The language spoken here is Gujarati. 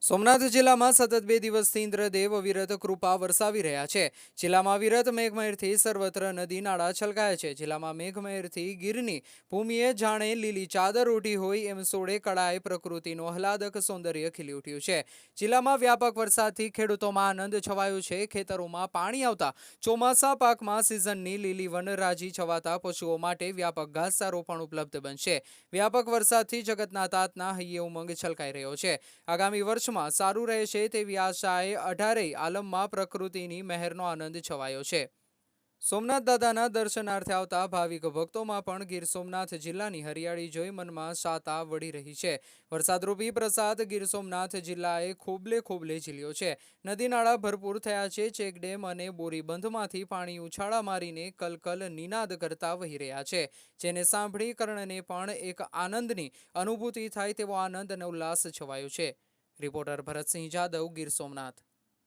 સોમનાથ જિલ્લામાં સતત 2 દિવસથી ઇન્દ્રદેવ અવિરત કૃપા વરસાવી રહ્યા છે। જિલ્લામાં અવિરત મેઘમહેરથી સર્વત્ર નદી નાળા છલકાયા છે। જિલ્લામાં મેઘમહેરથી ગીરની ભૂમિએ જાણે લીલી ચાદર ઓઢી હોય એમ સોળે કળાએ પ્રકૃતિનું આહલાદક સૌંદર્ય ખીલી ઉઠ્યું છે। જિલ્લામાં વ્યાપક વરસાદથી ખેડૂતોમાં આનંદ છવાયો છે। ખેતરોમાં પાણી આવતા ચોમાસા પાકમાં સિઝનની લીલી વનરાજી છવાતા પશુઓ માટે વ્યાપક ઘાસચારો પણ ઉપલબ્ધ બનશે। વ્યાપક વરસાદથી જગતના તાતના હૈયે ઉમંગ છલકાઈ રહ્યો છે। આગામી વર્ષ સારું રહેશે તેવી આશાએ 18 આલમમાં પ્રકૃતિની મહેરનો આનંદ છવાયો છે। સોમનાથ દાદાના દર્શનાર્થે આવતા ભાવિક ભક્તોમાં પણ ગીર સોમનાથ જિલ્લાની હરિયાળી જોઈ મનમાં શાતા વળી રહી છે। વરસાદરૂપી પ્રસાદ ગીર સોમનાથ જિલ્લાએ ખોબલે ખોબલે ઝીલ્યો છે। નદી નાળા ભરપૂર થયા છે। ચેકડેમ અને બોરી બંધમાંથી પાણી ઉછાળા મારીને કલકલ નિનાદ કરતા વહી રહ્યા છે, જેને સાંભળી કર્ણને પણ એક આનંદની અનુભૂતિ થાય તેવો આનંદ અને ઉલ્લાસ છવાયો છે। રિપોર્ટર ભરતસિંહ જાદવ, ગીર સોમનાથ।